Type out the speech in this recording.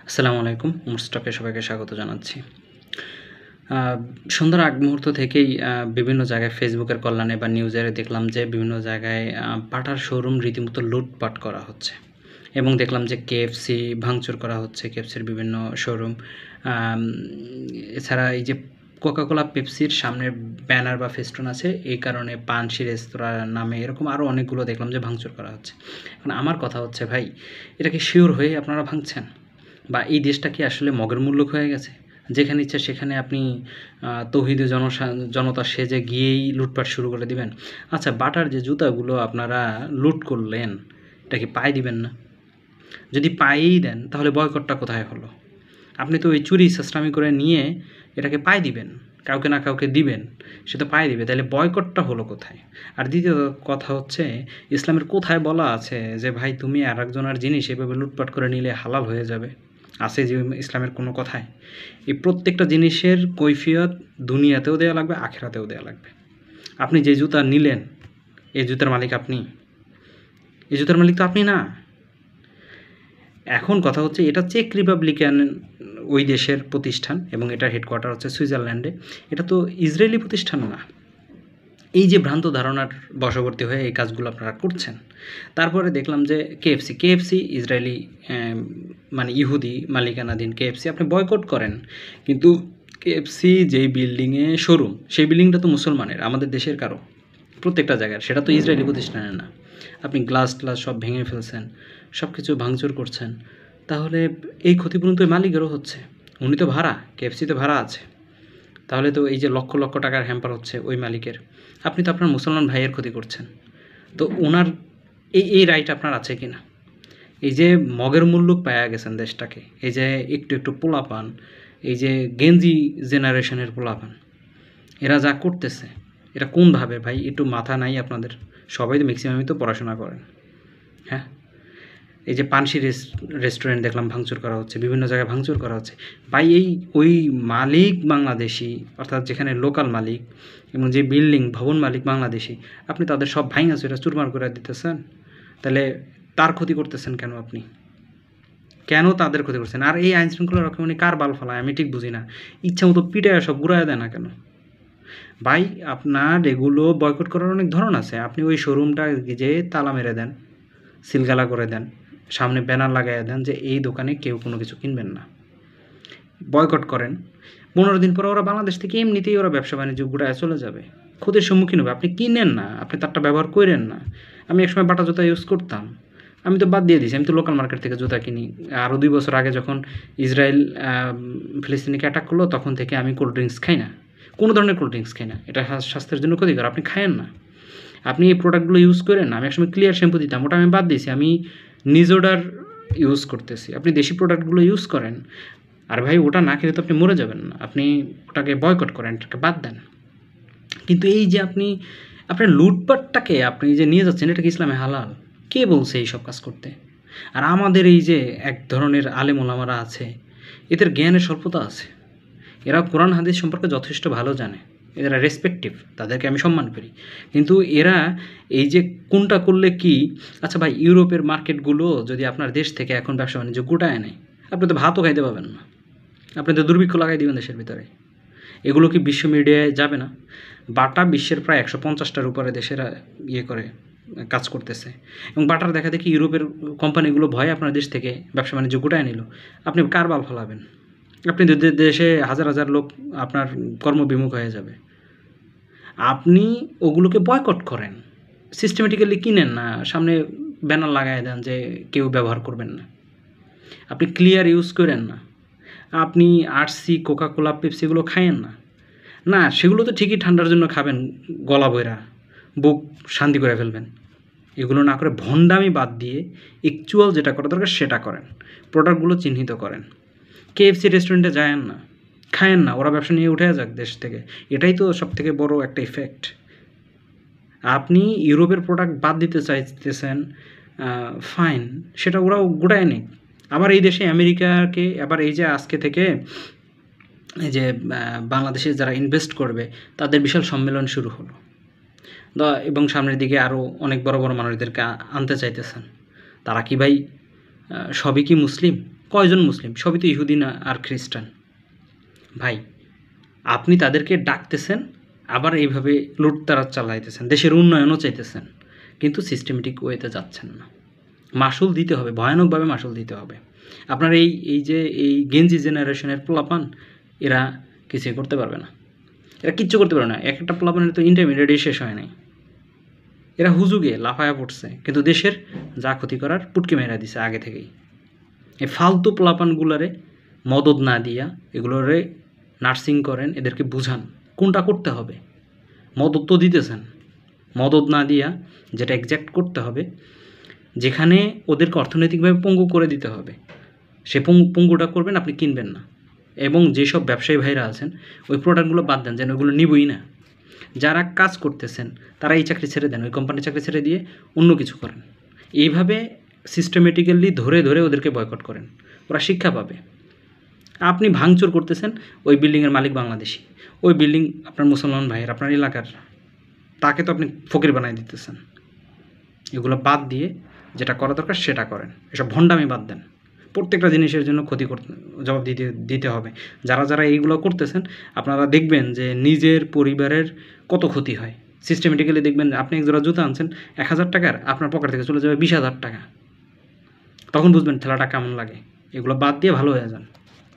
আসসালামু আলাইকুম। মুস্তাকে সবাইকে স্বাগত জানাচ্ছি। সন্ধ্যার আগ মুহূর্ত থেকেই বিভিন্ন জায়গায় ফেসবুকের কল্যাণে বা নিউজে দেখলাম যে বিভিন্ন জায়গায় বাটার শোরুম রীতিমতো লুটপাট করা হচ্ছে এবং দেখলাম যে কেএফসি ভাঙচুর করা হচ্ছে, কেএফসির বিভিন্ন শোরুম। এছাড়া এই যে কোকাকোলা পেপসির সামনের ব্যানার বা ফেস্টুন আছে, এই কারণে পানসি রেস্তোরাঁ নামে এরকম আরও অনেকগুলো দেখলাম যে ভাঙচুর করা হচ্ছে। এখন আমার কথা হচ্ছে, ভাই এটা কি শিওর হয়ে আপনারা ভাঙছেন? বা এই দেশটা কি আসলে মগের মুল্লুক হয়ে গেছে, যেখানে ইচ্ছা সেখানে আপনি তৌহিদে জনতা সেজে গিয়েই লুটপাট শুরু করে দিবেন? আচ্ছা, বাটার যে জুতাগুলো আপনারা লুট করলেন, এটা কি পায়ে দিবেন না? যদি পায়েই দেন তাহলে বয়কটটা কোথায় হলো? আপনি তো ওই চুরি সাশ্রামি করে নিয়ে এটাকে পায়ে দিবেন, কাউকে না কাউকে দিবেন, সে তো পায়ে দিবে, তাহলে বয়কটটা হলো কোথায়? আর দ্বিতীয় কথা হচ্ছে, ইসলামের কোথায় বলা আছে যে ভাই তুমি আর একজনের জিনিস এভাবে লুটপাট করে নিলে হালাল হয়ে যাবে? আছে যে ইসলামের কোনো কথায়? এই প্রত্যেকটা জিনিসের কৈফিয়ত দুনিয়াতেও দেওয়া লাগবে, আখেরাতেও দেওয়া লাগবে। আপনি যে জুতা নিলেন, এই জুতার মালিক আপনি? এই জুতার মালিক তো আপনি না। এখন কথা হচ্ছে, এটা চেক রিপাবলিকান ওই দেশের প্রতিষ্ঠান এবং এটার হেডকোয়ার্টার হচ্ছে সুইজারল্যান্ডে। এটা তো ইসরায়েলি প্রতিষ্ঠান না। এই যে ভ্রান্ত ধারণার বশবর্তী হয়ে এই কাজগুলো আপনারা করছেন। তারপরে দেখলাম যে কেএফসি ইসরায়েলি মানে ইহুদি মালিকানাধীন কেএফসি, আপনি বয়কট করেন, কিন্তু কেএফসি যেই বিল্ডিংয়ে শোরুম, সেই বিল্ডিংটা তো মুসলমানের, আমাদের দেশের কারো, প্রত্যেকটা জায়গার, সেটা তো ইসরায়েলি প্রতিষ্ঠানের না। আপনি গ্লাস সব ভেঙে ফেলছেন, সব কিছু ভাঙচুর করছেন, তাহলে এই ক্ষতিপূরণ তো মালিকেরও হচ্ছে। উনি তো ভাড়া, কেএফসিতে ভাড়া আছে, তাহলে তো এই যে লক্ষ লক্ষ টাকার হ্যাম্পার হচ্ছে ওই মালিকের। আপনি তো আপনার মুসলমান ভাইয়ের ক্ষতি করছেন। তো ওনার এই রাইট আপনার আছে কি না? এই যে মগের মুল্লুক পায়া গেছেন দেশটাকে, এই যে একটু একটু পোলাপান, এই যে গেঞ্জি জেনারেশনের পোলাপান, এরা যা করতেছে, এটা কোনভাবে ভাই? একটু মাথা নাই আপনাদের? সবাই তো ম্যাক্সিমামই তো পড়াশোনা করেন। হ্যাঁ, এই যে পানসি রেস্টুরেন্ট দেখলাম ভাঙচুর করা হচ্ছে, বিভিন্ন জায়গায় ভাঙচুর করা হচ্ছে। ভাই এই ওই মালিক বাংলাদেশি, অর্থাৎ যেখানে লোকাল মালিক এবং যে বিল্ডিং ভবন মালিক বাংলাদেশি, আপনি তাদের সব ভাঙা চুরা চুরমার করে দিতেছেন, তাহলে তার ক্ষতি করতেছেন কেন আপনি? কেন তাদের ক্ষতি করছেন? আর এই আইন শৃঙ্খলা রক্ষামণি কার বাল ফালায় আমি ঠিক বুঝি না। ইচ্ছা মতো পিটায় সব ঘুরায় দেয় না কেন? ভাই আপনার এগুলো বয়কট করার অনেক ধরন আছে। আপনি ওই শোরুমটা যে তালা মেরে দেন, সিলগালা করে দেন, সামনে ব্যানার লাগাইয়া দেন যে এই দোকানে কেউ কোনো কিছু কিনবেন না, বয়কট করেন। 15 দিন পরে ওরা বাংলাদেশ থেকে এমনিতেই ওরা ব্যবসা বাণিজ্য ঘুরায় চলে যাবে, ক্ষতির সম্মুখীন হবে। আপনি কিনেন না, আপনি তারটা ব্যবহার করেন না। আমি একসময় বাটা জুতা ইউজ করতাম, আমি তো বাদ দিয়ে দিয়েছি। আমি তো লোকাল মার্কেট থেকে জুতা কিনি। আরও 2 বছর আগে যখন ইসরায়েল ফিলিস্তিনিকে অ্যাটাক করলো, তখন থেকে আমি কোল্ড ড্রিঙ্কস খাই না, কোনো ধরনের কোল্ড ড্রিঙ্কস খাই না। এটা স্বাস্থ্যের জন্য ক্ষতিকর, আপনি খায়েন না। আপনি এই প্রোডাক্টগুলো ইউজ করেন না। আমি একসময় ক্লিয়ার শ্যাম্পু দিতাম, ওটা আমি বাদ দিয়েছি। আমি নিজোডার ইউজ করতেছি। আপনি দেশি প্রোডাক্টগুলো ইউজ করেন। আর ভাই ওটা না খেলে তো আপনি মরে যাবেন না। আপনি ওটাকে বয়কট করেন, এটাকে বাদ দেন। কিন্তু এই যে আপনি আপনার লুটপাটটাকে আপনি যে নিয়ে যাচ্ছেন, এটা কি ইসলামে হালাল? কে বলছে এইসব কাজ করতে? আর আমাদের এই যে এক ধরনের আলেম ওলামারা আছে, এদের জ্ঞানের স্বল্পতা আছে। এরা কোরআন হাদিস সম্পর্কে যথেষ্ট ভালো জানে, এরা রেসপেক্টিভ, তাদেরকে আমি সম্মান করি। কিন্তু এরা এই যে কোনটা করলে কি, আচ্ছা ভাই ইউরোপের মার্কেটগুলো যদি আপনার দেশ থেকে এখন ব্যবসা বাণিজ্য গোটায় নেয়, আপনি তো ভাতও খাইতে পাবেন না, আপনি তো দুর্ভিক্ষ লাগাই দিবেন দেশের ভিতরে। এগুলো কি বিশ্ব মিডিয়ায় যাবে না? বাটা বিশ্বের প্রায় 150টার উপরে দেশের কাজ করতেছে, এবং বাটার দেখা দেখি ইউরোপের কোম্পানিগুলো ভয়ে আপনার দেশ থেকে ব্যবসা বাণিজ্য গোটায় নিল। আপনি কার বাল ফলাবেন? আপনি দেশে হাজার হাজার লোক আপনার কর্মবিমুখ হয়ে যাবে। আপনি ওগুলোকে বয়কট করেন, সিস্টেমেটিক্যালি কিনেন না, সামনে ব্যানার লাগাই দেন যে কেউ ব্যবহার করবেন না। আপনি ক্লিয়ার ইউজ করেন না। আপনি আরসি, কোকাকোলা, পেপসি এগুলো খায়েন না। না, সেগুলো তো ঠিকই ঠান্ডার জন্য খাবেন, গলা বইরা বুক শান্তি করে ফেলবেন। এগুলো না করে ভণ্ডামি বাদ দিয়ে অ্যাকচুয়াল যেটা করা দরকার সেটা করেন, প্রোডাক্টগুলো চিহ্নিত করেন। কেএফসি রেস্টুরেন্টে যায়েন না, খায়েন না, ওরা ব্যবসা নিয়ে উঠে যাক দেশ থেকে। এটাই তো সবথেকে বড় একটা ইফেক্ট। আপনি ইউরোপের প্রোডাক্ট বাদ দিতে চাইতেছেন, ফাইন, সেটা ওরাও গোটায় নিক। আবার এই দেশে আমেরিকাকে, আবার এই যে আজকে থেকে এই যে বাংলাদেশে যারা ইনভেস্ট করবে তাদের বিশাল সম্মেলন শুরু হলো, এবং সামনের দিকে আরও অনেক বড় বড় মানুষদেরকে আনতে চাইতেছেন। তারা কি ভাই সবই কি মুসলিম? কয়জন মুসলিম? সবই তো ইহুদি না আর খ্রিস্টান। ভাই, আপনি তাদেরকে ডাকতেছেন, আবার এইভাবে লুটতারাজ চালাইতেছেন, দেশের উন্নয়নও চাইতেছেন, কিন্তু সিস্টেমেটিক ওয়েতে যাচ্ছেন না। মাসুল দিতে হবে, ভয়ানকভাবে মাসুল দিতে হবে। আপনার এই গেঞ্জি জেনারেশনের পোলাপান, এরা কিছুই করতে পারবে না, এরা কিচ্ছু করতে পারবে না। এক একটা পোলাপানের তো ইন্টারমিডিয়েটই শেষ হয় নাই, এরা হুজুগে লাফায়া পড়ছে, কিন্তু দেশের যা ক্ষতি করার পুটকি মেরা দিছে আগে থেকেই। এই ফালতু পোলাপানগুলারে মদত না দিয়া এগুলোরে নার্সিং করেন, এদেরকে বুঝান কোনটা করতে হবে। মদত তো দিতেছেন, মদত না দিয়া যেটা এক্স্যাক্ট করতে হবে, যেখানে ওদেরকে অর্থনৈতিকভাবে পঙ্গু করে দিতে হবে, সে পঙ্গুটা করবেন, আপনি কিনবেন না। এবং যেসব ব্যবসায়ী ভাইরা আছেন, ওই প্রোডাক্টগুলো বাদ দেন, যেন ওগুলো নিবই না। যারা কাজ করতেছেন তারা এই চাকরি ছেড়ে দেন, ওই কোম্পানির চাকরি ছেড়ে দিয়ে অন্য কিছু করেন। এইভাবে সিস্টেমেটিক্যালি ধরে ধরে ওদেরকে বয়কট করেন, ওরা শিক্ষা পাবে। আপনি ভাঙচুর করতেছেন, ওই বিল্ডিংয়ের মালিক বাংলাদেশি, ওই বিল্ডিং আপনার মুসলমান ভাইয়ের, আপনার এলাকার, তাকে তো আপনি ফকির বানাই দিতেছেন। এগুলো বাদ দিয়ে যেটা করা দরকার সেটা করেন, এসব ভণ্ডামি বাদ দেন। প্রত্যেকটা জিনিসের জন্য জবাব দিতে হবে। যারা যারা এইগুলো করতেছেন, আপনারা দেখবেন যে নিজের পরিবারের কত ক্ষতি হয়। সিস্টেমেটিক্যালি দেখবেন আপনি এক জোড়া জুতা আনছেন 1000 টাকার, আপনার পকেট থেকে চলে যাবে 20,000 টাকা। তখন বুঝবেন ঠেলাটা কেমন লাগে। এগুলো বাদ দিয়ে ভালো হয়ে যান।